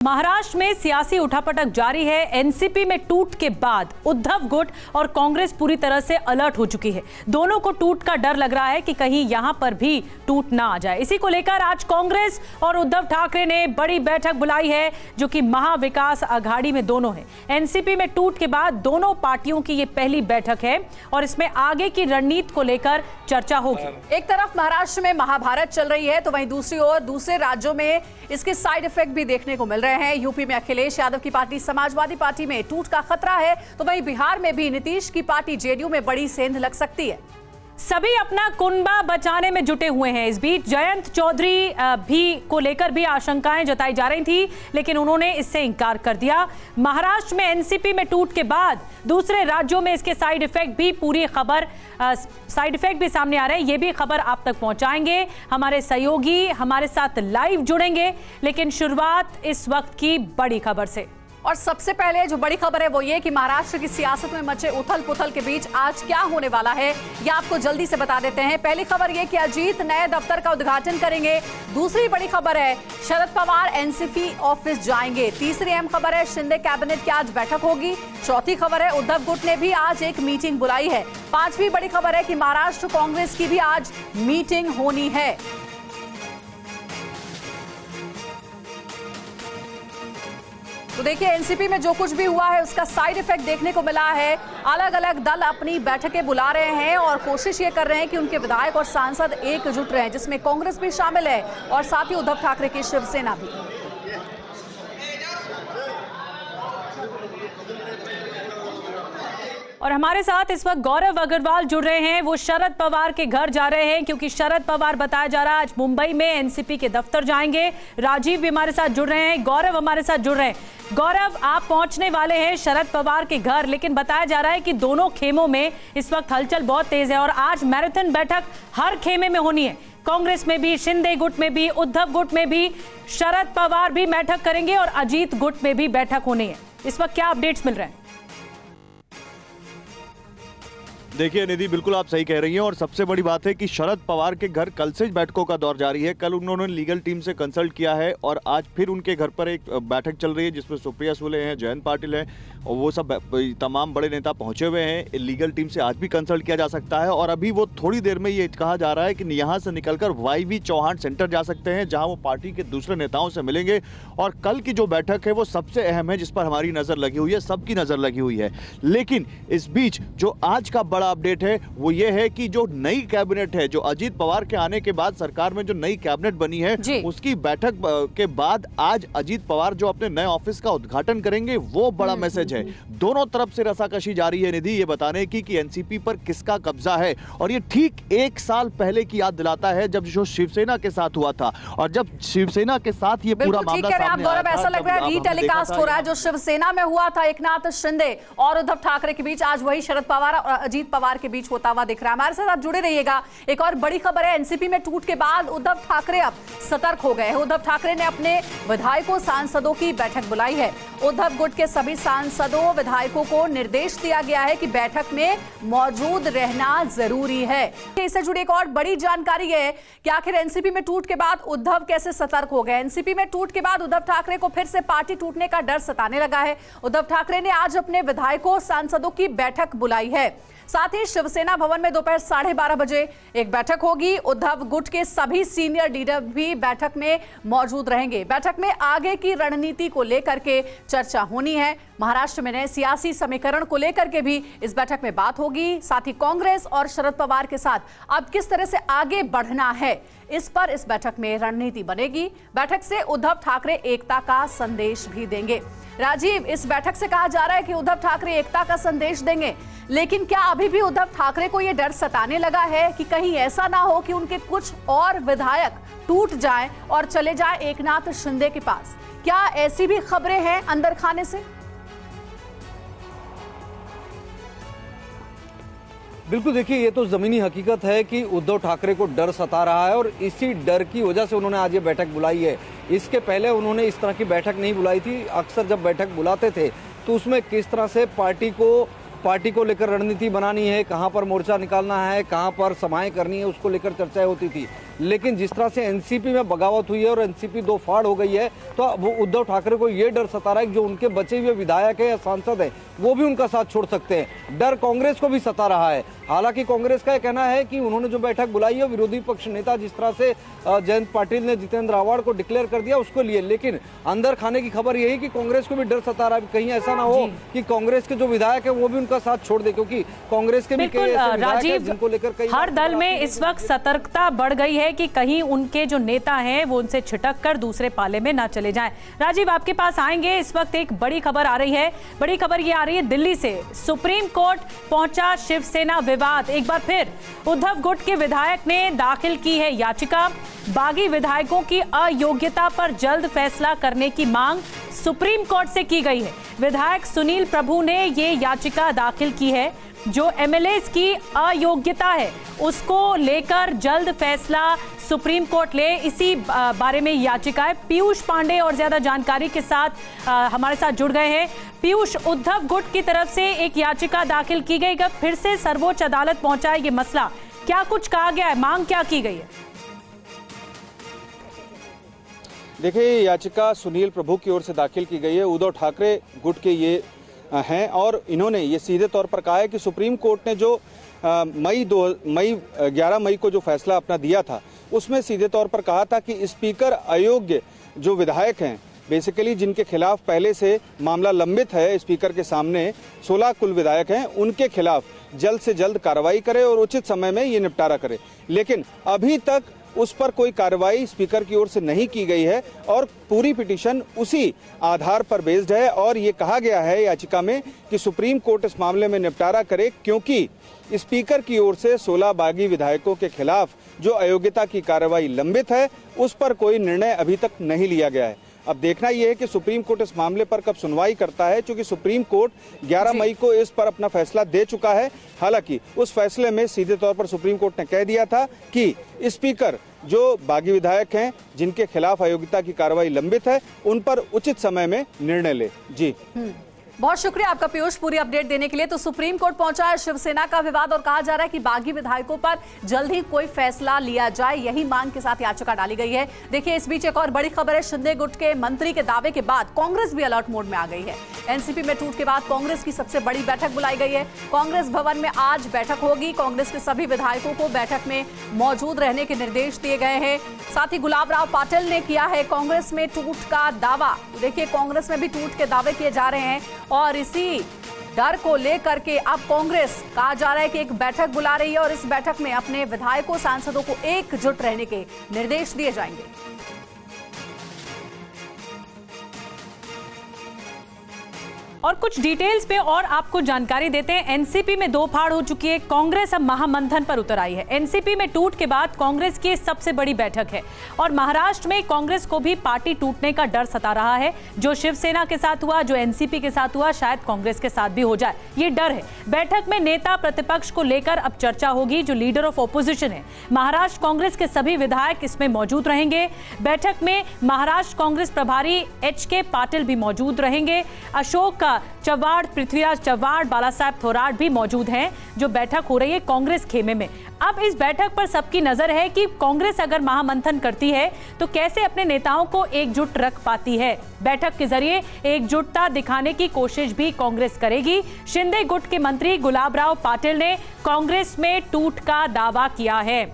महाराष्ट्र में सियासी उठापटक जारी है। एनसीपी में टूट के बाद उद्धव गुट और कांग्रेस पूरी तरह से अलर्ट हो चुकी है। दोनों को टूट का डर लग रहा है कि कहीं यहां पर भी टूट ना आ जाए। इसी को लेकर आज कांग्रेस और उद्धव ठाकरे ने बड़ी बैठक बुलाई है, जो कि महाविकास आघाड़ी में दोनों है। एनसीपी में टूट के बाद दोनों पार्टियों की ये पहली बैठक है और इसमें आगे की रणनीति को लेकर चर्चा होगी। एक तरफ महाराष्ट्र में महाभारत चल रही है, तो वहीं दूसरी ओर दूसरे राज्यों में इसके साइड इफेक्ट भी देखने को मिल रहे हैं। यूपी में अखिलेश यादव की पार्टी समाजवादी पार्टी में टूट का खतरा है, तो वहीं बिहार में भी नीतीश की पार्टी जेडीयू में बड़ी सेंध लग सकती है। सभी अपना कुनबा बचाने में जुटे हुए हैं। इस बीच जयंत चौधरी भी को लेकर भी आशंकाएं जताई जा रही थी, लेकिन उन्होंने इससे इंकार कर दिया। महाराष्ट्र में एनसीपी में टूट के बाद दूसरे राज्यों में इसके साइड इफेक्ट भी सामने आ रहे हैं। ये भी खबर आप तक पहुंचाएंगे। हमारे सहयोगी हमारे साथ लाइव जुड़ेंगे, लेकिन शुरुआत इस वक्त की बड़ी खबर से। और सबसे पहले जो बड़ी खबर है वो ये कि महाराष्ट्र की सियासत में मचे उथल पुथल के बीच आज क्या होने वाला है, ये आपको जल्दी से बता देते हैं। पहली खबर ये कि अजीत नए दफ्तर का उद्घाटन करेंगे। दूसरी बड़ी खबर है शरद पवार एनसीपी ऑफिस जाएंगे। तीसरी अहम खबर है शिंदे कैबिनेट की आज बैठक होगी। चौथी खबर है उद्धव गुट ने भी आज एक मीटिंग बुलाई है। पांचवी बड़ी खबर है कि महाराष्ट्र कांग्रेस की भी आज मीटिंग होनी है। तो देखिए, एनसीपी में जो कुछ भी हुआ है उसका साइड इफेक्ट देखने को मिला है। अलग अलग दल अपनी बैठकें बुला रहे हैं और कोशिश ये कर रहे हैं कि उनके विधायक और सांसद एकजुट रहें, जिसमें कांग्रेस भी शामिल है और साथ ही उद्धव ठाकरे की शिवसेना भी। और हमारे साथ इस वक्त गौरव अग्रवाल जुड़ रहे हैं। वो शरद पवार के घर जा रहे हैं, क्योंकि शरद पवार बताया जा रहा है आज मुंबई में एनसीपी के दफ्तर जाएंगे। राजीव भी हमारे साथ जुड़ रहे हैं, गौरव हमारे साथ जुड़ रहे हैं। गौरव, आप पहुंचने वाले हैं शरद पवार के घर, लेकिन बताया जा रहा है कि दोनों खेमों में इस वक्त हलचल बहुत तेज है और आज मैराथन बैठक हर खेमे में होनी है। कांग्रेस में भी, शिंदे गुट में भी, उद्धव गुट में भी शरद पवार भी बैठक करेंगे और अजीत गुट में भी बैठक होनी है। इस वक्त क्या अपडेट्स मिल रहे हैं? देखिए निधि, बिल्कुल आप सही कह रही हैं और सबसे बड़ी बात है कि शरद पवार के घर कल से बैठकों का दौर जारी है। कल उन्होंने लीगल टीम से कंसल्ट किया है और आज फिर उनके घर पर एक बैठक चल रही है, जिसमें सुप्रिया सुले हैं, जयंत पाटिल हैं और वो सब तमाम बड़े नेता पहुंचे हुए हैं। लीगल टीम से आज भी कंसल्ट किया जा सकता है और अभी वो थोड़ी देर में ये कहा जा रहा है कि यहाँ से निकलकर वाईवी चौहान सेंटर जा सकते हैं, जहाँ वो पार्टी के दूसरे नेताओं से मिलेंगे। और कल की जो बैठक है वो सबसे अहम है, जिस पर हमारी नज़र लगी हुई है, सबकी नज़र लगी हुई है। लेकिन इस बीच जो आज का बड़ा अपडेट है वो ये है कि जो नई कैबिनेट है, जो अजीत पवार के आने के बाद सरकार में जो नई कैबिनेट बनी है, उसकी बैठक के बाद आज अजीत पवार जो अपने नए ऑफिस का उद्घाटन करेंगे, वो बड़ा मैसेज है। दोनों तरफ से रसाकशी जारी है निधि, ये बताने की कि एनसीपी पर किसका कब्जा है। और ये ठीक 1 साल पहले की याद दिलाता है, जब जो शिवसेना के साथ हुआ था और जब शिवसेना के साथ ये पूरा मामला सामने आया था। ऐसा लग रहा है रीटेलीकास्ट हो रहा है जो शिवसेना में हुआ था एकनाथ शिंदे और उद्धव ठाकरे के बीच, आज वही शरद पवार और अजीत पवार के बीच होता हुआ दिख रहा है। हमारे साथ आप जुड़े रहिएगा। एक और बड़ी खबर है, एनसीपी में टूट के बाद उद्धव ठाकरे अब सतर्क हो गए हैं। उद्धव ठाकरे ने अपने विधायकों सांसदों की बैठक बुलाई है। उद्धव गुट के सभी सांसदों विधायकों को निर्देश दिया गया है कि बैठक में मौजूद रहना जरूरी है। इससे जुड़ी एक और बड़ी जानकारी है कि आखिर एनसीपी में टूट के बाद उद्धव कैसे सतर्क हो गए। एनसीपी में टूट के बाद उद्धव ठाकरे को फिर से पार्टी टूटने का डर सताने लगा है। उद्धव ठाकरे ने आज अपने विधायकों सांसदों की बैठक बुलाई है। साथ ही शिवसेना भवन में दोपहर 12:30 बजे एक बैठक होगी। उद्धव गुट के सभी सीनियर लीडर भी बैठक में मौजूद रहेंगे। बैठक में आगे की रणनीति को लेकर के चर्चा होनी है। महाराष्ट्र में नए सियासी समीकरण को लेकर के भी इस बैठक में बात होगी। साथ ही कांग्रेस और शरद पवार के साथ अब किस तरह से आगे बढ़ना है, इस पर इस बैठक में रणनीति बनेगी। बैठक से उद्धव ठाकरे एकता का संदेश भी देंगे। राजीव, इस बैठक से कहा जा रहा है कि उद्धव ठाकरे एकता का संदेश देंगे, लेकिन क्या अभी भी उद्धव ठाकरे को यह डर सताने लगा है कि कहीं ऐसा ना हो कि उनके कुछ और विधायक टूट जाएं और चले जाएं एकनाथ शिंदे के पास? क्या ऐसी भी खबरें हैं अंदर खाने से? बिल्कुल, देखिए ये तो जमीनी हकीकत है कि उद्धव ठाकरे को डर सता रहा है और इसी डर की वजह से उन्होंने आज ये बैठक बुलाई है। इसके पहले उन्होंने इस तरह की बैठक नहीं बुलाई थी। अक्सर जब बैठक बुलाते थे तो उसमें किस तरह से पार्टी को लेकर रणनीति बनानी है, कहां पर मोर्चा निकालना है, कहां पर सभाएं करनी है, उसको लेकर चर्चाएं होती थी। लेकिन जिस तरह से एनसीपी में बगावत हुई है और एनसीपी दो फाड़ हो गई है, तो अब उद्धव ठाकरे को ये डर सता रहा है कि जो उनके बचे हुए विधायक है या सांसद है वो भी उनका साथ छोड़ सकते हैं। डर कांग्रेस को भी सता रहा है। हालांकि कांग्रेस का यह कहना है कि उन्होंने जो बैठक बुलाई है विरोधी पक्ष नेता जिस तरह से जयंत पाटिल ने जितेंद्र आव्हाड को डिक्लेयर कर दिया उसको लिए, लेकिन अंदर खाने की खबर यही कि कांग्रेस को भी डर सता रहा है कहीं ऐसा ना हो कि कांग्रेस के जो विधायक है वो भी उनका साथ छोड़ दे, क्योंकि कांग्रेस के भी कई ऐसे विधायक हैं जिनको लेकर कई हर दल में इस वक्त सतर्कता बढ़ गई है कि कहीं उनके जो नेता हैं वो उनसे छिटक कर दूसरे पाले में ना चले जाएं। राजीव, आपके पास आएंगे। इस वक्त एक बड़ी खबर आ रही है, बड़ी खबर ये आ रही है दिल्ली से। सुप्रीम कोर्ट पहुंचा शिवसेना विवाद। एक बार फिर उद्धव गुट के विधायक ने दाखिल की है याचिका। बागी विधायकों की अयोग्यता पर जल्द फैसला करने की मांग सुप्रीम कोर्ट से की गई है। विधायक सुनील प्रभु ने ये याचिका दाखिल की है। जो एमएलएस की अयोग्यता है उसको लेकर जल्द फैसला सुप्रीम कोर्ट ले, इसी बारे में याचिका है। पीयूष पांडे और ज्यादा जानकारी के साथ हमारे साथ जुड़ गए हैं। पीयूष, उद्धव गुट की तरफ से एक याचिका दाखिल की गई, कब फिर से सर्वोच्च अदालत पहुंचा है ये मसला, क्या कुछ कहा गया है, मांग क्या की गई है? देखिए, याचिका सुनील प्रभु की ओर से दाखिल की गई है। उद्धव ठाकरे गुट के ये हैं और इन्होंने ये सीधे तौर पर कहा है कि सुप्रीम कोर्ट ने जो 11 मई को जो फैसला अपना दिया था उसमें सीधे तौर पर कहा था कि स्पीकर अयोग्य जो विधायक हैं, बेसिकली जिनके खिलाफ पहले से मामला लंबित है स्पीकर के सामने, 16 कुल विधायक हैं, उनके खिलाफ जल्द से जल्द कार्रवाई करे और उचित समय में ये निपटारा करे। लेकिन अभी तक उस पर कोई कार्रवाई स्पीकर की ओर से नहीं की गई है और पूरी पिटीशन उसी आधार पर बेस्ड है। और ये कहा गया है याचिका में कि सुप्रीम कोर्ट इस मामले में निपटारा करे, क्योंकि स्पीकर की ओर से 16 बागी विधायकों के खिलाफ जो अयोग्यता की कार्रवाई लंबित है उस पर कोई निर्णय अभी तक नहीं लिया गया है। अब देखना यह है कि सुप्रीम कोर्ट इस मामले पर कब सुनवाई करता है, क्योंकि सुप्रीम कोर्ट 11 मई को इस पर अपना फैसला दे चुका है। हालांकि उस फैसले में सीधे तौर पर सुप्रीम कोर्ट ने कह दिया था कि स्पीकर जो बागी विधायक हैं जिनके खिलाफ अयोग्यता की कार्रवाई लंबित है उन पर उचित समय में निर्णय ले। जी, बहुत शुक्रिया आपका पीयूष पूरी अपडेट देने के लिए। तो सुप्रीम कोर्ट पहुंचा है शिवसेना का विवाद और कहा जा रहा है कि बागी विधायकों पर जल्द ही कोई फैसला लिया जाए, यही मांग के साथ याचिका डाली गई है। देखिए, इस बीच एक और बड़ी खबर है। शिंदे गुट के मंत्री के दावे के बाद कांग्रेस भी अलर्ट मोड में आ गई है। एनसीपी में टूट के बाद कांग्रेस की सबसे बड़ी बैठक बुलाई गई है। कांग्रेस भवन में आज बैठक होगी। कांग्रेस के सभी विधायकों को बैठक में मौजूद रहने के निर्देश दिए गए हैं। साथ ही गुलाब राव पाटिल ने किया है कांग्रेस में टूट का दावा। देखिए, कांग्रेस में भी टूट के दावे किए जा रहे हैं और इसी डर को लेकर के अब कांग्रेस कहा जा रहा है कि एक बैठक बुला रही है और इस बैठक में अपने विधायकों सांसदों को एकजुट रहने के निर्देश दिए जाएंगे। और कुछ डिटेल्स पे और आपको जानकारी देते हैं। एनसीपी में दो फाड़ हो चुकी है, कांग्रेस अब महामंथन पर उतर आई है। एनसीपी में टूट के बाद कांग्रेस की सबसे बड़ी बैठक है और महाराष्ट्र में कांग्रेस को भी पार्टी टूटने का डर सता रहा है। जो शिवसेना के साथ हुआ, जो एनसीपी के साथ हुआ, शायद कांग्रेस के साथ भी हो जाए, ये डर है। बैठक में नेता प्रतिपक्ष को लेकर अब चर्चा होगी। जो लीडर ऑफ ऑपोजिशन है महाराष्ट्र कांग्रेस के सभी विधायक इसमें मौजूद रहेंगे। बैठक में महाराष्ट्र कांग्रेस प्रभारी HK पाटिल भी मौजूद रहेंगे। अशोक चव्हाण, पृथ्वीराज चव्हाण, बाला साहेब थोराट भी मौजूद हैं। जो बैठक हो रही है कांग्रेस खेमे में। अब इस बैठक पर सबकी नजर है कि कांग्रेस अगर महामंथन करती है तो कैसे अपने नेताओं को एकजुट रख पाती है। बैठक के जरिए एकजुटता दिखाने की कोशिश भी कांग्रेस करेगी। शिंदे गुट के मंत्री गुलाब राव पाटिल ने कांग्रेस में टूट का दावा किया है।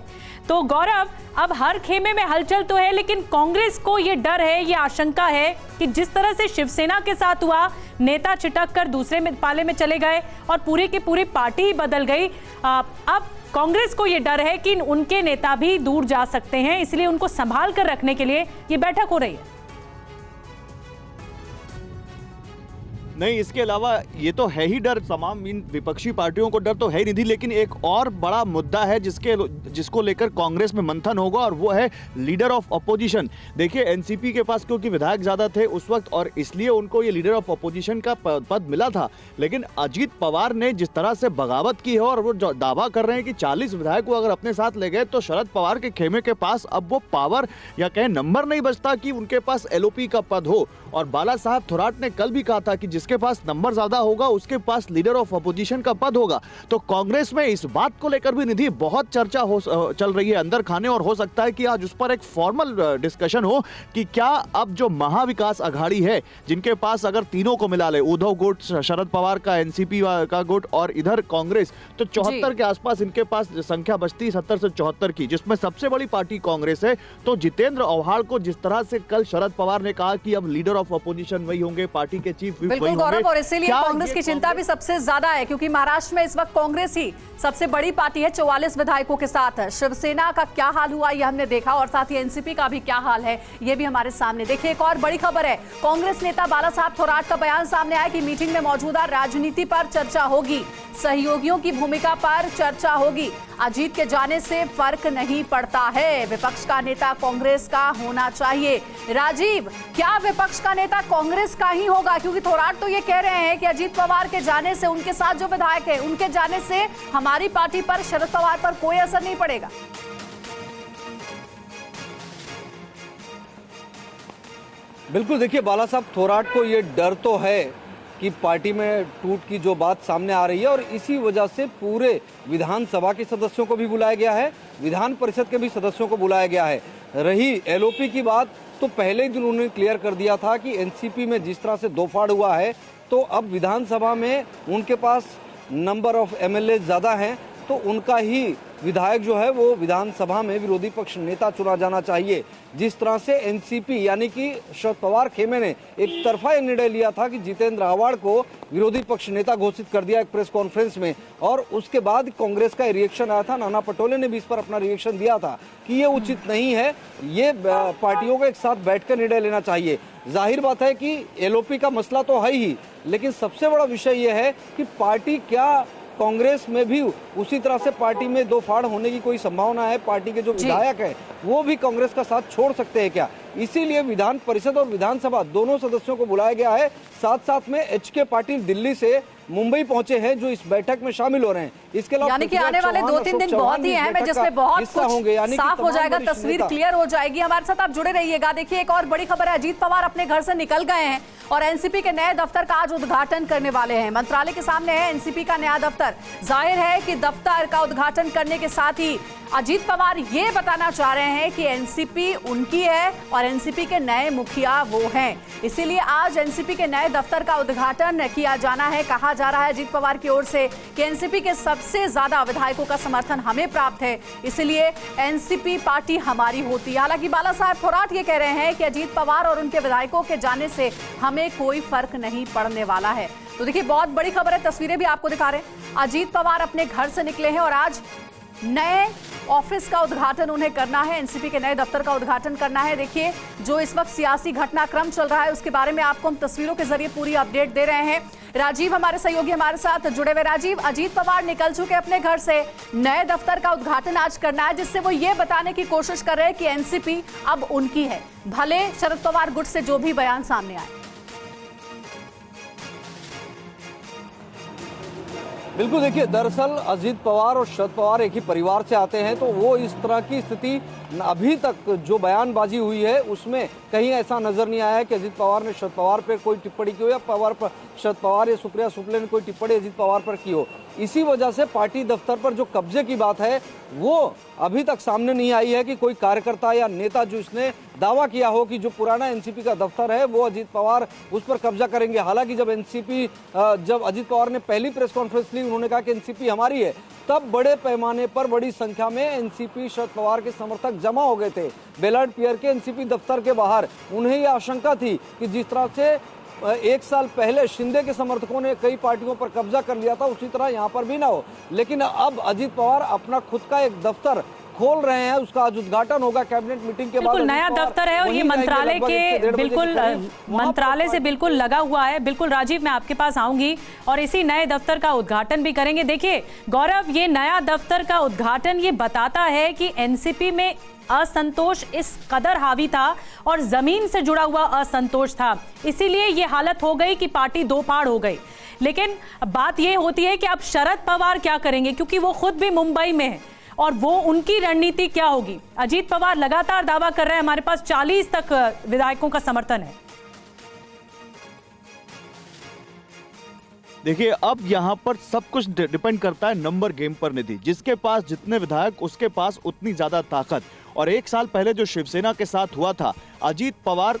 तो गौरव, अब हर खेमे में हलचल तो है, लेकिन कांग्रेस को ये डर है, ये आशंका है कि जिस तरह से शिवसेना के साथ हुआ, नेता चिटक कर दूसरे पाले में चले गए और पूरी की पूरी पार्टी ही बदल गई। अब कांग्रेस को ये डर है कि उनके नेता भी दूर जा सकते हैं, इसलिए उनको संभाल कर रखने के लिए ये बैठक हो रही है। नहीं, इसके अलावा ये तो है ही डर, तमाम इन विपक्षी पार्टियों को डर तो है ही नहीं, लेकिन एक और बड़ा मुद्दा है जिसको लेकर कांग्रेस में मंथन होगा और वो है लीडर ऑफ अपोजिशन। देखिए, एनसीपी के पास क्योंकि विधायक ज्यादा थे उस वक्त और इसलिए उनको ये लीडर ऑफ अपोजिशन का पद मिला था, लेकिन अजीत पवार ने जिस तरह से बगावत की है और वो दावा कर रहे हैं कि 40 विधायक को अगर अपने साथ ले गए तो शरद पवार के खेमे के पास अब वो पावर या कहें नंबर नहीं बचता कि उनके पास LOP का पद हो। और बाला साहब थोराट ने कल भी कहा था कि जिस जिसके पास नंबर ज्यादा होगा उसके पास लीडर ऑफ अपोजिशन का पद होगा। तो कांग्रेस में इस बात को लेकर भी निधि बहुत चर्चा चल रही है अंदर खाने, और हो सकता है कि आज उस पर एक फॉर्मल डिस्कशन हो कि क्या अब जो महाविकास अघाड़ी है, जिनके पास अगर तीनों को मिला ले, उद्धव गुट, शरद पवार का एनसीपी का गुट और इधर कांग्रेस, तो 74 के आसपास इनके पास संख्या बचती 70 से 74 की, जिसमें सबसे बड़ी पार्टी कांग्रेस है। तो जितेंद्र आव्हाड को जिस तरह से कल शरद पवार ने कहा कि अब लीडर ऑफ अपोजिशन वही होंगे, पार्टी के चीफ व्हिप वही होंगे, गौरव, और इसीलिए कांग्रेस की चिंता भी सबसे ज्यादा है क्योंकि महाराष्ट्र में इस वक्त कांग्रेस ही सबसे बड़ी पार्टी है 44 विधायकों के साथ। शिवसेना का क्या हाल हुआ ये हमने देखा, और साथ ही एनसीपी का भी क्या हाल है ये भी हमारे सामने। देखिए एक और बड़ी खबर है, कांग्रेस नेता बाला साहब थोराट का बयान सामने आया कि मीटिंग में मौजूदा राजनीति पर चर्चा होगी, सहयोगियों की भूमिका पर चर्चा होगी, अजीत के जाने से फर्क नहीं पड़ता है, विपक्ष का नेता कांग्रेस का होना चाहिए। राजीव, क्या विपक्ष का नेता कांग्रेस का ही होगा? क्योंकि थोराट तो ये कह रहे हैं कि अजीत पवार के जाने से, उनके साथ जो विधायक है उनके जाने से हमारी पार्टी पर, शरद पवार पर कोई असर नहीं पड़ेगा। बिल्कुल, देखिए बाला साहब थोराट को ये डर तो है कि पार्टी में टूट की जो बात सामने आ रही है, और इसी वजह से पूरे विधानसभा के सदस्यों को भी बुलाया गया है, विधान परिषद के भी सदस्यों को बुलाया गया है। रही एलओपी की बात, तो पहले ही दिन उन्होंने क्लियर कर दिया था कि एनसीपी में जिस तरह से दो फाड़ हुआ है, तो अब विधानसभा में उनके पास नंबर ऑफ एमएलए ज़्यादा हैं, तो उनका ही विधायक जो है वो विधानसभा में विरोधी पक्ष नेता चुना जाना चाहिए। जिस तरह से एनसीपी यानी कि शरद पवार खेमे ने एक तरफा ये निर्णय लिया था कि जितेंद्र आव्हाड को विरोधी पक्ष नेता घोषित कर दिया एक प्रेस कॉन्फ्रेंस में, और उसके बाद कांग्रेस का रिएक्शन आया था, नाना पटोले ने भी इस पर अपना रिएक्शन दिया था कि ये उचित नहीं है, ये पार्टियों को एक साथ बैठकर निर्णय लेना चाहिए। जाहिर बात है कि एलओपी का मसला तो है ही, लेकिन सबसे बड़ा विषय यह है कि पार्टी क्या कांग्रेस में भी उसी तरह से पार्टी में दो फाड़ होने की कोई संभावना है? पार्टी के जो विधायक हैं वो भी कांग्रेस का साथ छोड़ सकते हैं क्या? इसीलिए विधान परिषद और विधानसभा दोनों सदस्यों को बुलाया गया है। साथ साथ में एचके पाटिल दिल्ली से मुंबई पहुंचे हैं जो इस बैठक में शामिल हो रहे हैं। इसके अलावा यानी कि आने वाले 2-3 दिन बहुत ही अहम है जिसमें बहुत कुछ साफ हो जाएगा, तस्वीर क्लियर हो जाएगी। हमारे साथ आप जुड़े रहिएगा। देखिए एक और बड़ी खबर है, अजीत पवार अपने घर से निकल गए हैं और एनसीपी के नए दफ्तर का आज उद्घाटन करने वाले हैं। मंत्रालय के सामने है एनसीपी का नया दफ्तर। जाहिर है कि दफ्तर का उद्घाटन करने के साथ ही अजीत पवार ये बताना चाह रहे हैं कि एनसीपी उनकी है और एनसीपी के नए मुखिया वो हैं। इसीलिए आज एनसीपी के नए दफ्तर का उद्घाटन किया जाना है। कहा जा रहा है अजीत पवार की ओर से कि एनसीपी के सबसे ज्यादा विधायकों का समर्थन हमें प्राप्त है, इसलिए एनसीपी पार्टी हमारी होती है। हालांकि बाला साहब थोराट ये कह रहे हैं कि अजीत पवार और उनके विधायकों के जाने से हमें कोई फर्क नहीं पड़ने वाला है। तो देखिए बहुत बड़ी खबर है, तस्वीरें भी आपको दिखा रहे हैं। अजीत पवार अपने घर से निकले हैं और आज नए ऑफिस का उद्घाटन उन्हें करना है, एनसीपी के नए दफ्तर का उद्घाटन करना है। देखिए जो इस वक्त सियासी घटनाक्रम चल रहा है उसके बारे में आपको हम तस्वीरों के जरिए पूरी अपडेट दे रहे हैं। राजीव हमारे सहयोगी हमारे साथ जुड़े हुए। राजीव, अजीत पवार निकल चुके अपने घर से, नए दफ्तर का उद्घाटन आज करना है जिससे वो ये बताने की कोशिश कर रहे हैं कि एनसीपी अब उनकी है, भले शरद पवार गुट से जो भी बयान सामने आए। बिल्कुल, देखिए दरअसल अजीत पवार और शरद पवार एक ही परिवार से आते हैं, तो वो इस तरह की स्थिति अभी तक जो बयानबाजी हुई है उसमें कहीं ऐसा नजर नहीं आया कि अजीत पवार ने शरद पवार पर कोई टिप्पणी की हो या शरद पवार या सुप्रिया सुले ने कोई टिप्पणी अजीत पवार पर की हो। इसी वजह से पार्टी दफ्तर पर जो कब्जे की बात है वो अभी तक सामने नहीं आई है कि कोई कार्यकर्ता या नेता जो इसने दावा किया हो कि जो पुराना एनसीपी का दफ्तर है वो अजीत पवार उस पर कब्जा करेंगे। हालांकि जब अजीत पवार ने पहली प्रेस कॉन्फ्रेंस ली, उन्होंने कहा कि एनसीपी हमारी है, तब बड़े पैमाने पर बड़ी संख्या में एनसीपी शरद पवार के समर्थक जमा हो गए थे बेलाड पियर के एनसीपी दफ्तर के बाहर। उन्हें यह आशंका थी कि जिस तरह से एक साल पहले शिंदे के समर्थकों ने कई पार्टियों पर कब्जा कर लिया था उसी तरह यहाँ पर भी ना हो। लेकिन अब अजीत पवार अपना खुद का एक दफ्तर खोल रहे हैं, उसका आज उद्घाटन होगा कैबिनेट मीटिंग के बाद। बिल्कुल नया दफ्तर है और ये मंत्रालय के बिल्कुल मंत्रालय से बिल्कुल लगा हुआ है। बिल्कुल राजीव, मैं आपके पास आऊंगी और इसी नए दफ्तर का उद्घाटन भी करेंगे। देखिए गौरव, ये नया दफ्तर का उद्घाटन ये बताता है कि एनसीपी में असंतोष इस कदर हावी था और जमीन से जुड़ा हुआ असंतोष था, इसीलिए ये हालत हो गई कि पार्टी दो फाड़ हो गई। लेकिन बात ये होती है कि अब शरद पवार क्या करेंगे, क्योंकि वो खुद भी मुंबई में है और वो उनकी रणनीति क्या होगी। अजीत पवार लगातार दावा कर रहे हैं हमारे पास 40 तक विधायकों का समर्थन है। देखिए अब यहाँ पर सब कुछ डिपेंड करता है नंबर गेम पर निधि। जिसके पास जितने विधायक उसके पास उतनी ज्यादा ताकत। और एक साल पहले जो शिवसेना के साथ हुआ था, अजीत पवार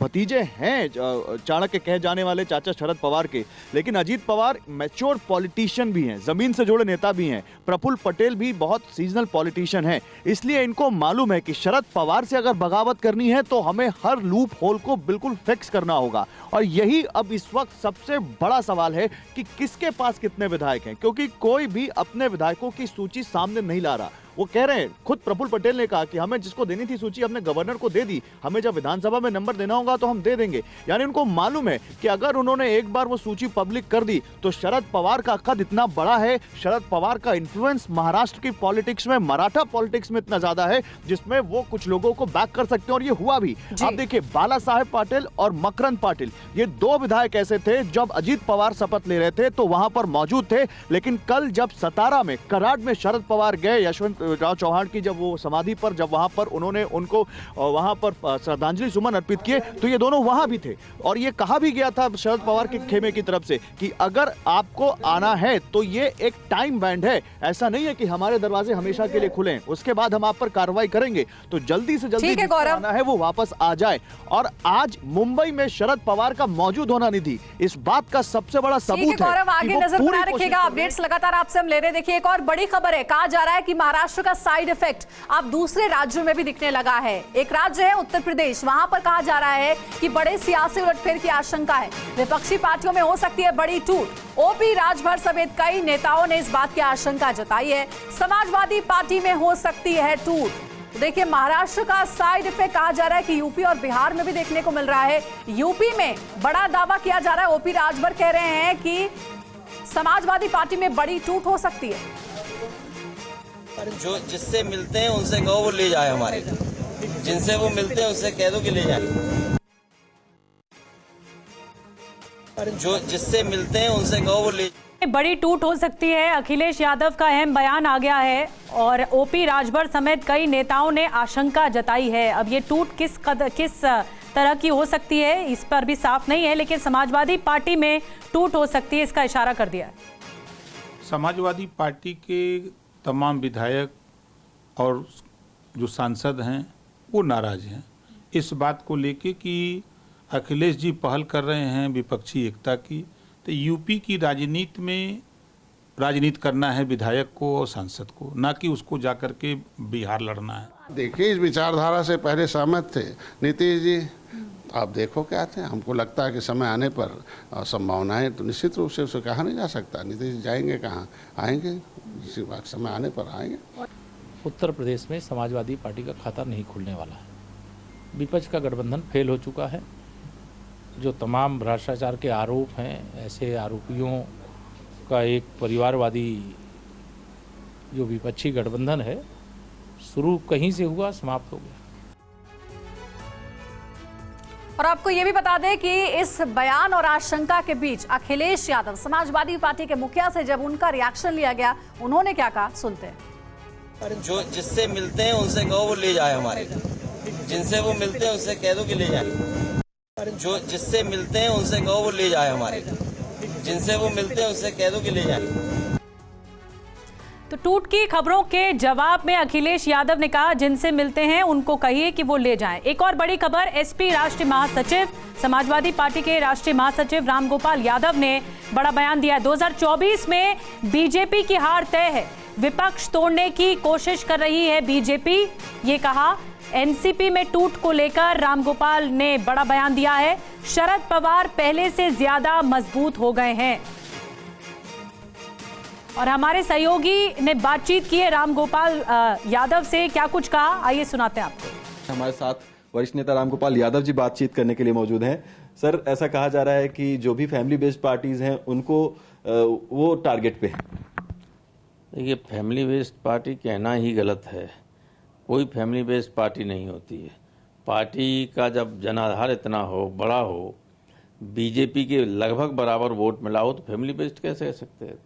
भतीजे हैं चाणक्य कहे जाने वाले चाचा शरद पवार के, लेकिन अजीत पवार मैच्योर पॉलिटिशियन भी हैं, जमीन से जुड़े नेता भी हैं। प्रफुल्ल पटेल भी बहुत सीजनल पॉलिटिशियन हैं, इसलिए इनको मालूम है कि शरद पवार से अगर बगावत करनी है तो हमें हर लूप होल को बिल्कुल फिक्स करना होगा। और यही अब इस वक्त सबसे बड़ा सवाल है कि किसके पास कितने विधायक हैं, क्योंकि कोई भी अपने विधायकों की सूची सामने नहीं ला रहा। वो कह रहे हैं, खुद प्रफुल्ल पटेल ने कहा कि हमें जिसको देनी थी सूची हमने गवर्नर को दे दी, हमें जब विधानसभा में नंबर देना होगा तो हम दे देंगे। यानी उनको मालूम है कि अगर उन्होंने एक बार वो सूची पब्लिक कर दी तो शरद पवार का कद इतना बड़ा है, शरद पवार का इन्फ्लुएंस महाराष्ट्र की पॉलिटिक्स में, मराठा पॉलिटिक्स में इतना ज्यादा है जिसमें वो कुछ लोगों को बैक कर सकते हैं। और ये हुआ भी। आप देखिए बाला साहेब पाटिल और मकरंद पाटिल, ये दो विधायक ऐसे थे जब अजीत पवार शपथ ले रहे थे तो वहां पर मौजूद थे। लेकिन कल जब सतारा में कराड़ में शरद पवार गए यशवंत राव चौहान की जब वो समाधि पर, जब वहां पर उन्होंने उनको वहां पर श्रद्धांजलि सुमन अर्पित किए तो ये दोनों वहां भी थे। और ये कहा भी गया था शरद पवार के खेमे की तरफ से कि अगर आपको आना है तो ये एक टाइम बैंड है, ऐसा नहीं है कि हमारे दरवाजे हमेशा के लिए खुले हैं, उसके बाद हम आप पर कार्रवाई करेंगे। तो जल्दी से जल्दी जिसको आना है वो वापस आ जाए। और आज मुंबई में शरद पवार का मौजूद होना निधि इस बात का सबसे बड़ा सबूत है। गौरव आगे नजर बना रखिएगा, अपडेट्स लगातार आपसे हम ले रहे हैं। देखिए एक और बड़ी खबर है, कहा जा रहा है कि महाराष्ट्र का साइड इफेक्ट अब दूसरे राज्यों में भी दिखने लगा है। एक राज्य है उत्तर प्रदेश, वहां पर कहा जा रहा है कि बड़े सियासी उलटफेर की आशंका है। विपक्षी पार्टियों में हो सकती है बड़ी टूट। ओपी राजभर समेत कई नेताओं ने इस बात की आशंका जताई है। समाजवादी पार्टी में हो सकती है टूट। देखिए महाराष्ट्र का साइड इफेक्ट कहा जा रहा है कि यूपी और बिहार में भी देखने को मिल रहा है। यूपी में बड़ा दावा किया जा रहा है, ओपी राजभर कह रहे हैं कि समाजवादी पार्टी में बड़ी टूट हो सकती है। जो जिससे मिलते हैं उनसे कहो वो ले जाए, हमारे जिनसे वो मिलते हैं उनसे कह दो कि ले जाए। जो जिससे मिलते हैं उनसे कहो वो ले जाए। बड़ी टूट हो सकती है, अखिलेश यादव का अहम बयान आ गया है और ओपी राजभर समेत कई नेताओं ने आशंका जताई है। अब ये टूट किस तरह की हो सकती है इस पर भी साफ नहीं है, लेकिन समाजवादी पार्टी में टूट हो सकती है, इसका इशारा कर दिया है। समाजवादी पार्टी के तमाम विधायक और जो सांसद हैं वो नाराज हैं इस बात को लेके कि अखिलेश जी पहल कर रहे हैं विपक्षी एकता की। तो यूपी की राजनीति में राजनीति करना है विधायक को और सांसद को, ना कि उसको जाकर के बिहार लड़ना है। देखिए इस विचारधारा से पहले सहमत थे नीतीश जी, आप देखो क्या थे। हमको लगता है कि समय आने पर संभावनाएं तो निश्चित रूप से उसे कहा नहीं जा सकता। नीतीश जाएंगे कहाँ, आएंगे इसी बात, समय आने पर आएंगे। उत्तर प्रदेश में समाजवादी पार्टी का खाता नहीं खुलने वाला है। विपक्ष का गठबंधन फेल हो चुका है। जो तमाम भ्रष्टाचार के आरोप हैं, ऐसे आरोपियों का एक परिवारवादी जो विपक्षी गठबंधन है, शुरू कहीं से हुआ, समाप्त हो गया। और आपको ये भी बता दें कि इस बयान और आशंका के बीच अखिलेश यादव समाजवादी पार्टी के मुखिया से जब उनका रिएक्शन लिया गया, उन्होंने क्या कहा, सुनते हैं। जो जिससे मिलते हैं उनसे कहो वो ले जाए, हमारे जिनसे वो मिलते हैं उनसे कह दो कि ले जाए। जो जिससे मिलते हैं उनसे कहो वो ले जाए, हमारे जिनसे वो मिलते हैं उनसे कह दो कि ले जाए। तो टूट की खबरों के जवाब में अखिलेश यादव ने कहा जिनसे मिलते हैं उनको कहिए कि वो ले जाएं। एक और बड़ी खबर, एसपी राष्ट्रीय महासचिव समाजवादी पार्टी के राष्ट्रीय महासचिव रामगोपाल यादव ने बड़ा बयान दिया है। 2024 में बीजेपी की हार तय है, विपक्ष तोड़ने की कोशिश कर रही है बीजेपी, ये कहा। एनसीपी में टूट को लेकर रामगोपाल ने बड़ा बयान दिया है। शरद पवार पहले से ज्यादा मजबूत हो गए हैं। और हमारे सहयोगी ने बातचीत की है रामगोपाल यादव से, क्या कुछ कहा, आइए सुनाते हैं आपको। हमारे साथ वरिष्ठ नेता रामगोपाल यादव जी बातचीत करने के लिए मौजूद हैं। सर, ऐसा कहा जा रहा है कि जो भी फैमिली बेस्ड पार्टीज हैं उनको वो टारगेट पे है। देखिए, फैमिली बेस्ड पार्टी कहना ही गलत है। कोई फैमिली बेस्ड पार्टी नहीं होती है। पार्टी का जब जनाधार इतना हो, बड़ा हो, बीजेपी के लगभग बराबर वोट मिला हो, तो फैमिली बेस्ड कैसे कह सकते हैं।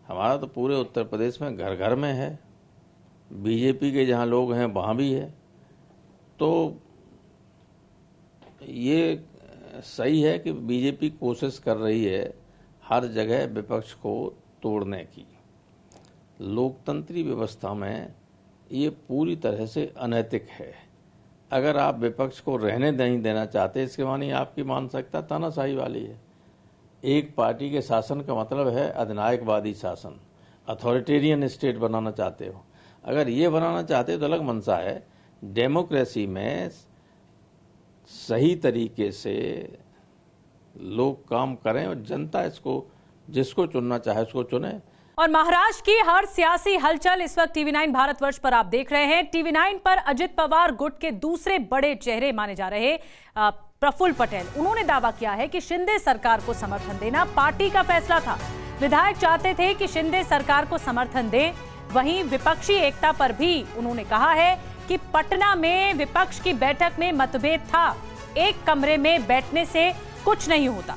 हमारा तो पूरे उत्तर प्रदेश में घर घर में है, बीजेपी के जहाँ लोग हैं वहाँ भी है। तो ये सही है कि बीजेपी कोशिश कर रही है हर जगह विपक्ष को तोड़ने की। लोकतंत्री व्यवस्था में ये पूरी तरह से अनैतिक है। अगर आप विपक्ष को रहने नहीं देना चाहते, इसके मानी आपकी मानसिकता तानाशाही वाली है। एक पार्टी के शासन का मतलब है अधिनायकवादी शासन, अथॉरिटेरियन स्टेट बनाना चाहते हो। अगर ये बनाना चाहते हो तो अलग मंशा है। डेमोक्रेसी में सही तरीके से लोग काम करें और जनता इसको जिसको चुनना चाहे उसको चुने। और महाराष्ट्र की हर सियासी हलचल इस वक्त टीवी9 भारतवर्ष पर आप देख रहे हैं। टीवी9 पर अजित पवार गुट के दूसरे बड़े चेहरे माने जा रहे प्रफुल्ल पटेल, उन्होंने दावा किया है कि शिंदे सरकार को समर्थन देना पार्टी का फैसला था। विधायक चाहते थे कि शिंदे सरकार को समर्थन दें। वहीं विपक्षी एकता पर भी उन्होंने कहा है कि पटना में विपक्ष की बैठक में मतभेद था, एक कमरे में बैठने से कुछ नहीं होता।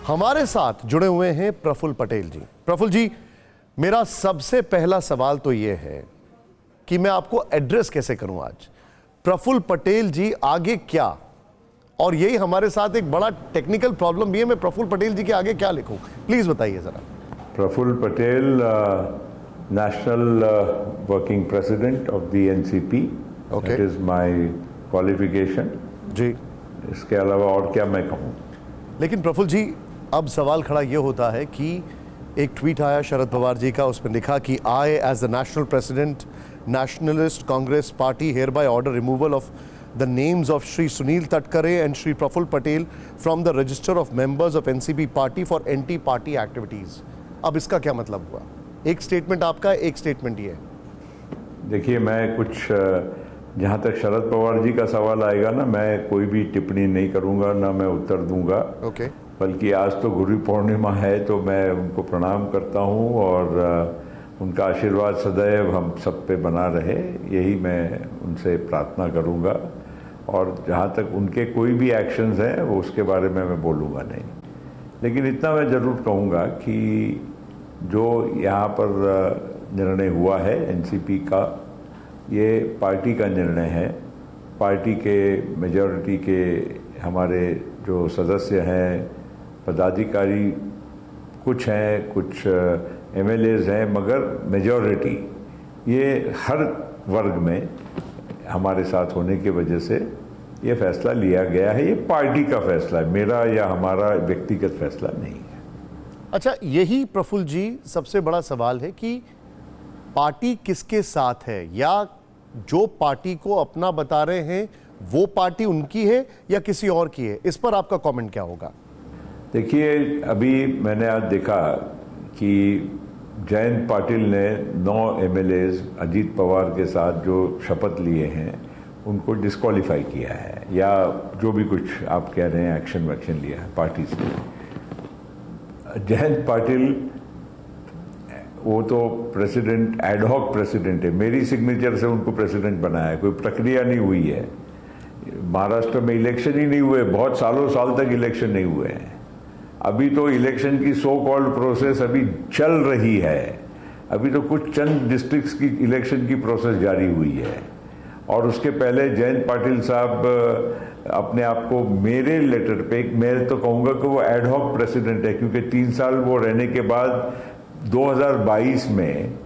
हमारे साथ जुड़े हुए हैं प्रफुल्ल पटेल जी। प्रफुल्ल जी, मेरा सबसे पहला सवाल तो यह है कि मैं आपको एड्रेस कैसे करूं आज। प्रफुल्ल पटेल जी आगे क्या, और यही हमारे साथ एक बड़ा टेक्निकल प्रॉब्लम भी है, मैं प्रफुल्ल पटेल जी के आगे क्या लिखूं, प्लीज बताइए जरा। Praful Patel, national working president of the NCP, that is my qualification ji. इसके अलावा और क्या मैं कहूं। लेकिन प्रफुल्ल जी, अब सवाल खड़ा यह होता है कि एक ट्वीट आया शरद पवार जी का, उसमें लिखा कि I as the national president Nationalist Congress Party hereby order removal of the names of Shri Sunil Tatkare and Shri Praful Patel from the register of members of NCP party for anti party activities. अब इसका क्या मतलब हुआ? एक स्टेटमेंट आपका, एक स्टेटमेंट ये। देखिए, मैं कुछ जहाँ तक शरद पवार जी का सवाल आएगा ना, मैं कोई भी टिप्पणी नहीं करूँगा, ना मैं उत्तर दूंगा। ओके। बल्कि आज तो गुरु पूर्णिमा है, तो मैं उनको प्रणाम करता हूँ और उनका आशीर्वाद सदैव हम सब पे बना रहे, यही मैं उनसे प्रार्थना करूँगा। और जहाँ तक उनके कोई भी एक्शंस हैं वो उसके बारे में मैं बोलूँगा नहीं। लेकिन इतना मैं ज़रूर कहूँगा कि जो यहाँ पर निर्णय हुआ है एनसीपी का, ये पार्टी का निर्णय है। पार्टी के मेजॉरिटी के हमारे जो सदस्य हैं, पदाधिकारी कुछ हैं, कुछ एमएलएज हैं, मगर मेजॉरिटी ये हर वर्ग में हमारे साथ होने की वजह से ये फैसला लिया गया है। ये पार्टी का फैसला है, मेरा या हमारा व्यक्तिगत फैसला नहीं है। अच्छा, यही प्रफुल्ल जी सबसे बड़ा सवाल है कि पार्टी किसके साथ है, या जो पार्टी को अपना बता रहे हैं वो पार्टी उनकी है या किसी और की है? इस पर आपका कमेंट क्या होगा? देखिए, अभी मैंने आज देखा कि जयंत पाटिल ने 9 एमएलएज अजीत पवार के साथ जो शपथ लिए हैं उनको डिस्क्वालीफाई किया है, या जो भी कुछ आप कह रहे हैं एक्शन वैक्शन लिया है पार्टी से। जयंत पाटिल वो तो प्रेसिडेंट, एडहॉक प्रेसिडेंट है, मेरी सिग्नेचर से उनको प्रेसिडेंट बनाया है, कोई प्रक्रिया नहीं हुई है। महाराष्ट्र में इलेक्शन ही नहीं हुए, बहुत सालों साल तक इलेक्शन नहीं हुए हैं। अभी तो इलेक्शन की सो कॉल्ड प्रोसेस अभी चल रही है। अभी तो कुछ चंद डिस्ट्रिक्ट्स की इलेक्शन की प्रोसेस जारी हुई है, और उसके पहले जयंत पाटिल साहब अपने आप को मेरे लेटर पे, मैं तो कहूँगा कि वो एडहॉक प्रेसिडेंट है, क्योंकि 3 साल वो रहने के बाद 2022 में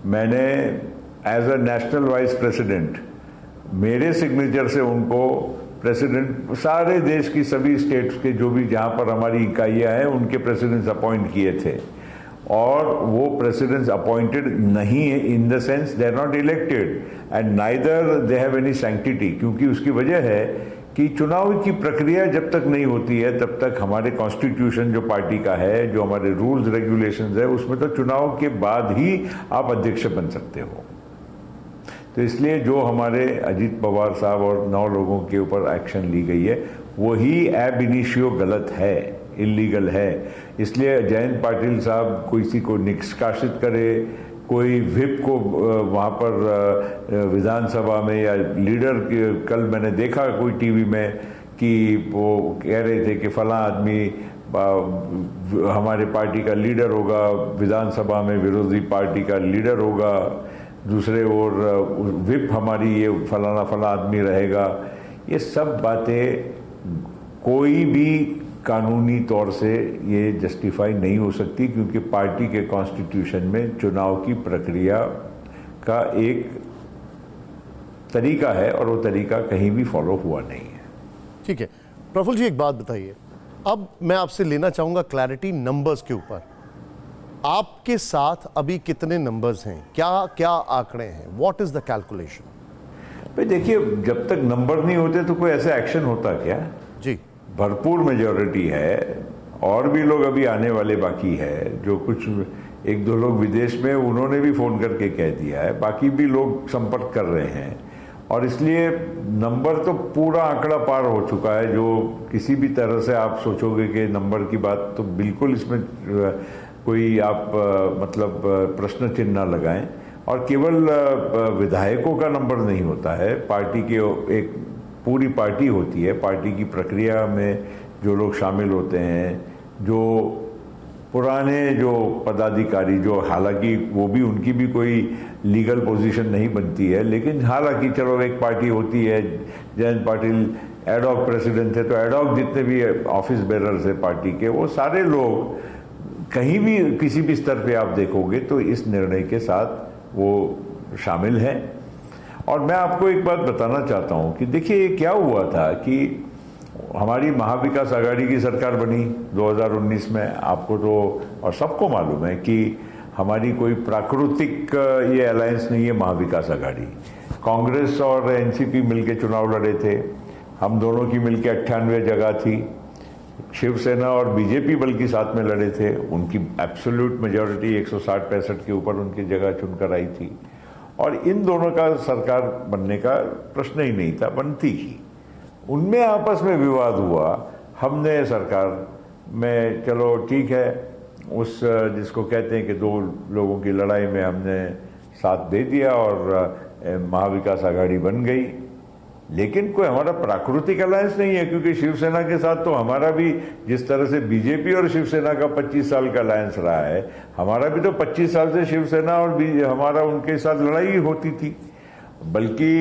मैंने as a national vice president मेरे सिग्नेचर से उनको प्रेसिडेंट, सारे देश की सभी स्टेट्स के जो भी जहाँ पर हमारी इकाइयाँ हैं उनके प्रेसिडेंट्स अपॉइंट किए थे, और वो प्रेसिडेंट्स अपॉइंटेड नहीं है in the sense they are not elected and neither they have any sanctity. क्योंकि उसकी वजह है कि चुनाव की प्रक्रिया जब तक नहीं होती है तब तक हमारे कॉन्स्टिट्यूशन जो पार्टी का है, जो हमारे रूल्स रेगुलेशंस है, उसमें तो चुनाव के बाद ही आप अध्यक्ष बन सकते हो। तो इसलिए जो हमारे अजीत पवार साहब और 9 लोगों के ऊपर एक्शन ली गई है वही एब इनिशियो गलत है, इलीगल है। इसलिए जयंत पाटिल साहब किसी को निष्कासित करे, कोई व्हिप को वहाँ पर विधानसभा में, या लीडर के, कल मैंने देखा कोई टीवी में कि वो कह रहे थे कि फलां आदमी हमारे पार्टी का लीडर होगा, विधानसभा में विरोधी पार्टी का लीडर होगा, दूसरे ओर व्हिप हमारी ये फलाना आदमी रहेगा। ये सब बातें कोई भी कानूनी तौर से ये जस्टिफाई नहीं हो सकती, क्योंकि पार्टी के कॉन्स्टिट्यूशन में चुनाव की प्रक्रिया का एक तरीका है और वो तरीका कहीं भी फॉलो हुआ नहीं है। ठीक है प्रफुल्ल जी, एक बात बताइए, अब मैं आपसे लेना चाहूंगा क्लैरिटी नंबर्स के ऊपर। आपके साथ अभी कितने नंबर्स हैं, क्या क्या आंकड़े हैं, व्हाट इज द कैलकुलेशन? भाई देखिए, जब तक नंबर नहीं होते तो कोई ऐसा एक्शन होता क्या जी? भरपूर मेजॉरिटी है, और भी लोग अभी आने वाले बाकी है, जो कुछ एक दो लोग विदेश में उन्होंने भी फोन करके कह दिया है, बाकी भी लोग संपर्क कर रहे हैं, और इसलिए नंबर तो पूरा आंकड़ा पार हो चुका है। जो किसी भी तरह से आप सोचोगे कि नंबर की बात, तो बिल्कुल इसमें कोई आप मतलब प्रश्न चिन्ह ना लगाएं। और केवल विधायकों का नंबर नहीं होता है, पार्टी के एक पूरी पार्टी होती है, पार्टी की प्रक्रिया में जो लोग शामिल होते हैं, जो पुराने जो पदाधिकारी, जो हालांकि वो भी, उनकी भी कोई लीगल पोजीशन नहीं बनती है, लेकिन हालांकि चलो एक पार्टी होती है, जयंत पाटिल एडॉक प्रेसिडेंट थे, तो एडॉक जितने भी ऑफिस बेरर्स है पार्टी के, वो सारे लोग कहीं भी किसी भी स्तर पे आप देखोगे तो इस निर्णय के साथ वो शामिल हैं। और मैं आपको एक बात बताना चाहता हूं कि देखिए ये क्या हुआ था कि हमारी महाविकास आघाड़ी की सरकार बनी 2019 में, आपको तो और सबको मालूम है कि हमारी कोई प्राकृतिक ये अलायंस नहीं है महाविकास आघाड़ी। कांग्रेस और एनसीपी मिलके चुनाव लड़े थे, हम दोनों की मिलके 98 जगह थी। शिवसेना और बीजेपी बल्कि साथ में लड़े थे, उनकी एब्सोल्यूट मेजॉरिटी 160-65 के ऊपर उनकी जगह चुनकर आई थी, और इन दोनों का सरकार बनने का प्रश्न ही नहीं था, बनती ही। उनमें आपस में विवाद हुआ, हमने सरकार में, चलो ठीक है, उस जिसको कहते हैं कि दो लोगों की लड़ाई में हमने साथ दे दिया और महाविकास आघाड़ी बन गई। लेकिन कोई हमारा प्राकृतिक अलायंस नहीं है, क्योंकि शिवसेना के साथ तो हमारा भी, जिस तरह से बीजेपी और शिवसेना का 25 साल का अलायंस रहा है, हमारा भी तो 25 साल से शिवसेना और हमारा उनके साथ लड़ाई ही थी। बल्कि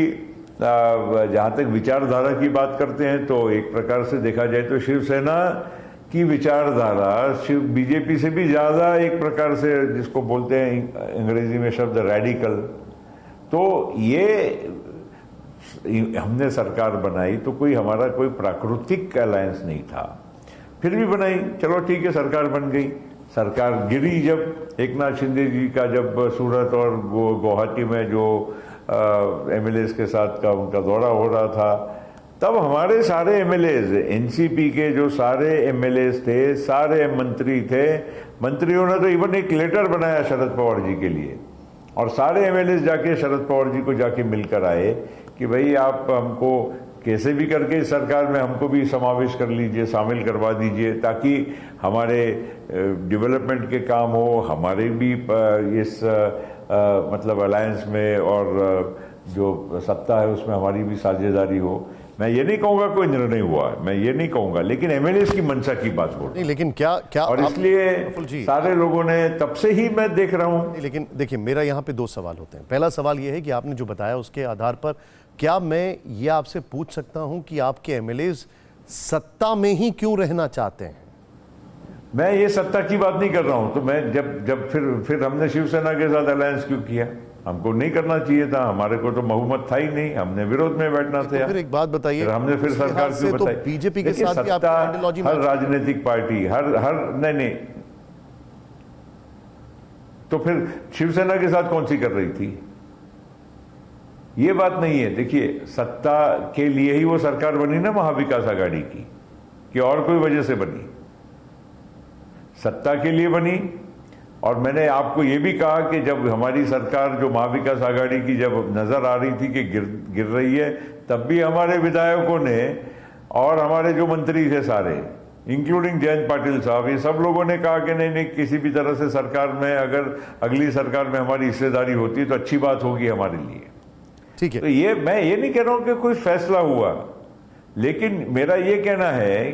जहां तक विचारधारा की बात करते हैं तो एक प्रकार से देखा जाए तो शिवसेना की विचारधारा बीजेपी से भी ज्यादा, एक प्रकार से जिसको बोलते हैं अंग्रेजी में शब्द रेडिकल। तो ये हमने सरकार बनाई तो कोई हमारा कोई प्राकृतिक अलायंस नहीं था, फिर भी बनाई, चलो ठीक है, सरकार बन गई। सरकार गिरी जब एकनाथ शिंदे जी का, जब सूरत और गुवाहाटी में जो एमएलएस के साथ का उनका दौरा हो रहा था, तब हमारे सारे एमएलएस, एनसीपी के जो सारे एमएलएस थे, सारे मंत्री थे, मंत्रियों ने तो इवन एक लेटर बनाया शरद पवार जी के लिए, और सारे एमएलएस जाके शरद पवार जी को जाके मिलकर आए कि भाई आप हमको कैसे भी करके इस सरकार में हमको भी समावेश कर लीजिए, शामिल करवा दीजिए, ताकि हमारे डेवलपमेंट के काम हो, हमारे भी इस मतलब अलायंस में और जो सत्ता है उसमें हमारी भी साझेदारी हो। मैं ये नहीं कहूंगा कोई निर्णय हुआ, मैं ये नहीं कहूंगा, लेकिन एमएलएस की मंशा की बात बोल रहा हूं। लेकिन क्या और इसलिए सारे लोगों ने, तब से ही मैं देख रहा हूं। लेकिन देखिए, मेरा यहाँ पे दो सवाल होते हैं। पहला सवाल ये है कि आपने जो बताया उसके आधार पर क्या मैं ये आपसे पूछ सकता हूं कि आपके एमएलएस सत्ता में ही क्यों रहना चाहते हैं? मैं ये सत्ता की बात नहीं कर रहा हूं। तो मैं जब फिर हमने शिवसेना के साथ अलायंस क्यों किया? हमको नहीं करना चाहिए था, हमारे को तो बहुमत था ही नहीं, हमने विरोध में बैठना था। तो फिर एक बात बताइए, हमने फिर सरकार क्यों बताई? तो बीजेपी के साथ भी आपकी आइडियोलॉजी, हर राजनीतिक पार्टी, हर नहीं, तो फिर शिवसेना के साथ कौन सी कर रही थी? ये बात नहीं है। देखिए, सत्ता के लिए ही वो सरकार बनी ना महाविकास आघाड़ी की, कि और कोई वजह से बनी? सत्ता के लिए बनी। और मैंने आपको ये भी कहा कि जब हमारी सरकार जो महाविकास आघाड़ी की जब नजर आ रही थी कि गिर रही है, तब भी हमारे विधायकों ने और हमारे जो मंत्री थे सारे, इंक्लूडिंग जयंत पाटिल साहब, ये सब लोगों ने कहा कि नहीं, किसी भी तरह से सरकार में, अगर अगली सरकार में हमारी हिस्सेदारी होती है तो अच्छी बात होगी हमारे लिए। ठीक है। तो ये मैं ये नहीं कह रहा हूं कि कोई फैसला हुआ, लेकिन मेरा ये कहना है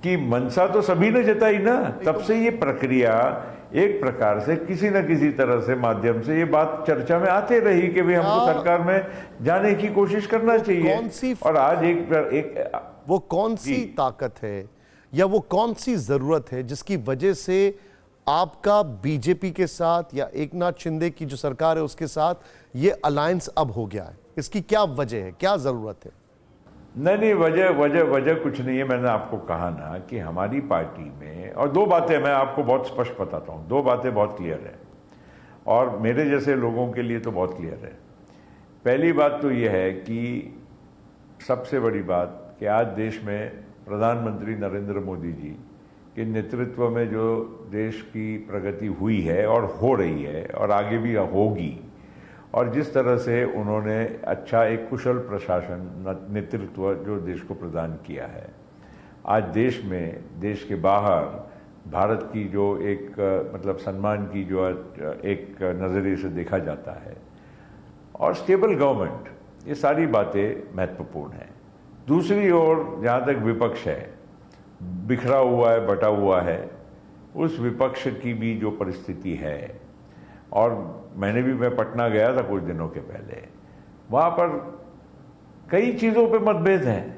कि मंशा तो सभी ने जताई ना, तब से ये प्रक्रिया एक प्रकार से किसी न किसी तरह से माध्यम से ये बात चर्चा में आते रही कि भाई हमको सरकार में जाने की कोशिश करना चाहिए। कौन सी, और आज वो कौन सी ताकत है या वो कौन सी जरूरत है जिसकी वजह से आपका बीजेपी के साथ या एकनाथ शिंदे की जो सरकार है उसके साथ ये अलायंस अब हो गया है? इसकी क्या वजह है, क्या जरूरत है? नहीं, वजह कुछ नहीं है। मैंने आपको कहा ना कि हमारी पार्टी में, और दो बातें मैं आपको बहुत स्पष्ट बताता हूँ, दो बातें बहुत क्लियर है और मेरे जैसे लोगों के लिए तो बहुत क्लियर है। पहली बात तो यह है कि सबसे बड़ी बात कि आज देश में प्रधानमंत्री नरेंद्र मोदी जी के नेतृत्व में जो देश की प्रगति हुई है और हो रही है और आगे भी होगी, और जिस तरह से उन्होंने अच्छा एक कुशल प्रशासन नेतृत्व जो देश को प्रदान किया है, आज देश में, देश के बाहर भारत की जो एक मतलब सम्मान की जो एक नज़रिए से देखा जाता है, और स्टेबल गवर्नमेंट, ये सारी बातें महत्वपूर्ण हैं। दूसरी ओर जहाँ तक विपक्ष है, बिखरा हुआ है, बटा हुआ है, उस विपक्ष की भी जो परिस्थिति है, और मैं पटना गया था कुछ दिनों के पहले, वहाँ पर कई चीज़ों पे मतभेद हैं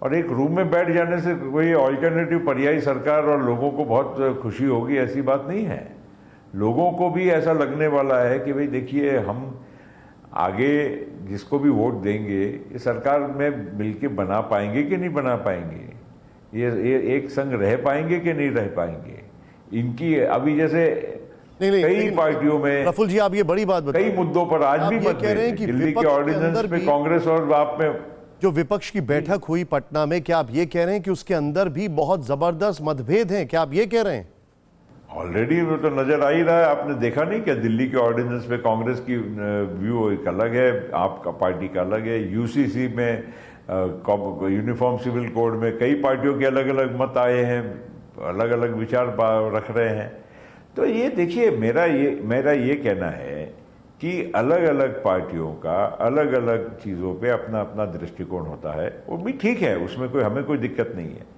और एक रूम में बैठ जाने से कोई ऑल्टरनेटिव पर्यायी सरकार और लोगों को बहुत खुशी होगी, ऐसी बात नहीं है। लोगों को भी ऐसा लगने वाला है कि भाई देखिए, हम आगे जिसको भी वोट देंगे ये सरकार में मिलके बना पाएंगे कि नहीं बना पाएंगे, ये एक संग रह पाएंगे कि नहीं रह पाएंगे। इनकी अभी जैसे कई पार्टियों में, प्रफुल्ल जी आप ये बड़ी बात बताइए, कई मुद्दों पर आज भी कह रहे हैं कि दिल्ली के ऑर्डिनेंस में कांग्रेस और आप में जो विपक्ष की बैठक हुई पटना में, क्या आप ये कह रहे हैं कि उसके अंदर भी बहुत जबरदस्त मतभेद हैं? क्या आप ये कह रहे हैं? ऑलरेडी वो तो नजर आ ही रहा है। आपने देखा नहीं क्या, दिल्ली के ऑर्डिनेंस में कांग्रेस की व्यू एक अलग है, आपका पार्टी का अलग है। यूसीसी में यूनिफॉर्म सिविल कोड में कई पार्टियों के अलग अलग मत आए हैं, अलग अलग विचार रख रहे हैं। तो ये देखिए, मेरा ये कहना है कि अलग अलग पार्टियों का अलग अलग चीज़ों पे अपना अपना दृष्टिकोण होता है, वो भी ठीक है, उसमें हमें कोई दिक्कत नहीं है।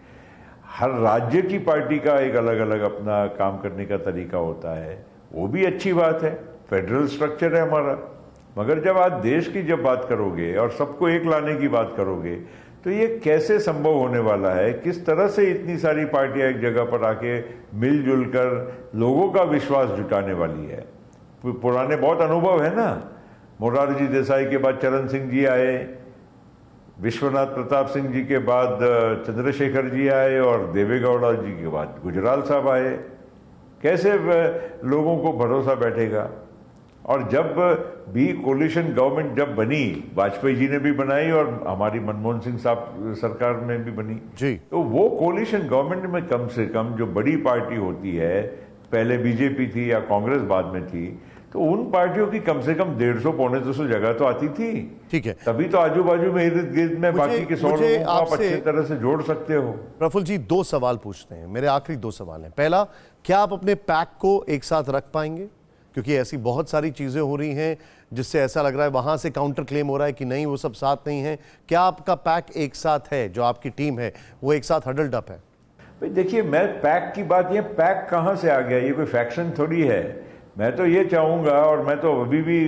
हर राज्य की पार्टी का एक अलग अलग अपना काम करने का तरीका होता है, वो भी अच्छी बात है, फेडरल स्ट्रक्चर है हमारा। मगर जब आज देश की जब बात करोगे और सबको एक लाने की बात करोगे, तो ये कैसे संभव होने वाला है? किस तरह से इतनी सारी पार्टियां एक जगह पर आके मिलजुल कर लोगों का विश्वास जुटाने वाली है? पुराने बहुत अनुभव है ना, मोरारजी देसाई के बाद चरण सिंह जी आए, विश्वनाथ प्रताप सिंह जी के बाद चंद्रशेखर जी आए, और देवेगौड़ा जी के बाद गुजराल साहब आए। कैसे लोगों को भरोसा बैठेगा? और जब भी कोलिशन गवर्नमेंट जब बनी, वाजपेयी जी ने भी बनाई और हमारी मनमोहन सिंह साहब सरकार में भी बनी जी, तो वो कोलिशन गवर्नमेंट में कम से कम जो बड़ी पार्टी होती है, पहले बीजेपी थी या कांग्रेस बाद में थी, तो उन पार्टियों की कम से कम 150-200 जगह तो आती थी। ठीक है, तभी तो आजू बाजू में इर्द गिर्द में बाकी के 100 लोगों को आप अच्छी तरह से जोड़ सकते हो। प्रफुल्ल जी दो सवाल पूछते हैं, मेरे आखिरी दो सवाल हैं। पहला, क्या आप अपने पैक को एक साथ रख पाएंगे? क्योंकि ऐसी बहुत सारी चीजें हो रही हैं जिससे ऐसा लग रहा है वहां से काउंटर क्लेम हो रहा है कि नहीं वो सब साथ नहीं है। क्या आपका पैक एक साथ है? जो आपकी टीम है वो एक साथ हडल्ड अप है? भाई देखिए, मैं पैक की बात, ये पैक कहाँ से आ गया? ये कोई फैक्शन थोड़ी है। मैं तो ये चाहूँगा, और मैं तो अभी भी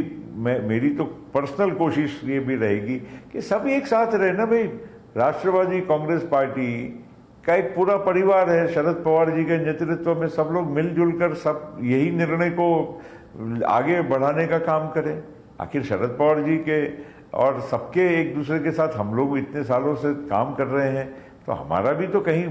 मेरी तो पर्सनल कोशिश ये भी रहेगी कि सब एक साथ रहे ना भाई। राष्ट्रवादी कांग्रेस पार्टी का एक पूरा परिवार है, शरद पवार जी के नेतृत्व में सब लोग मिलजुल कर सब यही निर्णय को आगे बढ़ाने का काम करें। आखिर शरद पवार जी के और सबके एक दूसरे के साथ हम लोग इतने सालों से काम कर रहे हैं, तो हमारा भी तो कहीं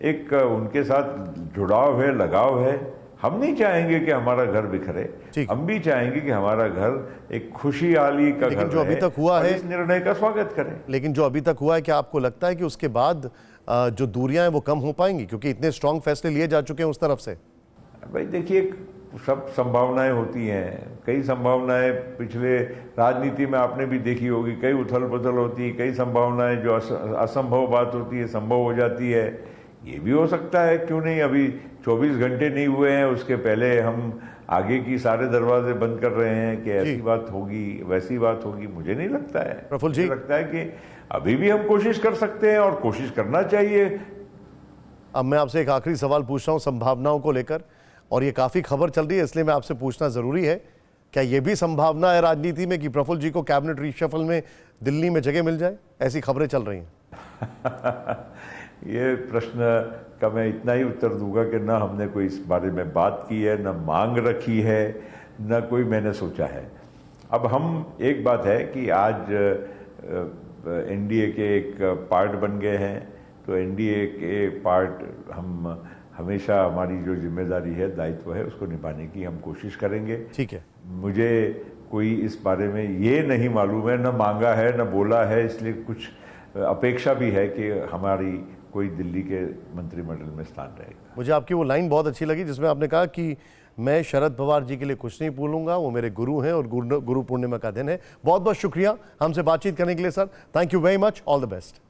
एक उनके साथ जुड़ाव है, लगाव है। हम नहीं चाहेंगे कि हमारा घर बिखरे, हम भी चाहेंगे कि हमारा घर एक खुशहाली का घर जो अभी तक हुआ है, इस निर्णय का स्वागत करें। लेकिन जो अभी तक हुआ है, क्या आपको लगता है कि उसके बाद जो दूरियां हैं वो कम हो पाएंगी? क्योंकि इतने स्ट्रांग फैसले लिए जा चुके हैं उस तरफ से। भाई देखिए, सब संभावनाएं होती हैं, कई संभावनाएं पिछले राजनीति में आपने भी देखी होगी, कई उथल पुथल होती है, कई संभावनाएं जो असंभव बात होती है संभव हो जाती है। ये भी हो सकता है, क्यों नहीं? अभी 24 घंटे नहीं हुए हैं, उसके पहले हम आगे की सारे दरवाजे बंद कर रहे हैं कि ऐसी बात होगी, वैसी बात होगी। मुझे नहीं लगता है। प्रफुल्ल जी, लगता है कि अभी भी हम कोशिश कर सकते हैं और कोशिश करना चाहिए। अब मैं आपसे एक आखिरी सवाल पूछ रहा हूं संभावनाओं को लेकर, और ये काफी खबर चल रही है इसलिए मैं आपसे पूछना जरूरी है, क्या ये भी संभावना है राजनीति में कि प्रफुल्ल जी को कैबिनेट रिशफल में दिल्ली में जगह मिल जाए? ऐसी खबरें चल रही हैं। ये प्रश्न का मैं इतना ही उत्तर दूंगा कि न हमने कोई इस बारे में बात की है, न मांग रखी है, न कोई मैंने सोचा है। अब हम एक बात है कि आज एनडीए के एक पार्ट बन गए हैं, तो एनडीए के पार्ट हम हमेशा हमारी जो जिम्मेदारी है, दायित्व है, उसको निभाने की हम कोशिश करेंगे। ठीक है। मुझे कोई इस बारे में ये नहीं मालूम है, न मांगा है न बोला है, इसलिए कुछ अपेक्षा भी है कि हमारी कोई दिल्ली के मंत्रिमंडल में स्थान रहेगा। मुझे आपकी वो लाइन बहुत अच्छी लगी जिसमें आपने कहा कि मैं शरद पवार जी के लिए कुछ नहीं बोलूंगा, वो मेरे गुरु हैं और गुरु पूर्णिमा का दिन है। बहुत बहुत शुक्रिया हमसे बातचीत करने के लिए sir. Thank you very much. All the best.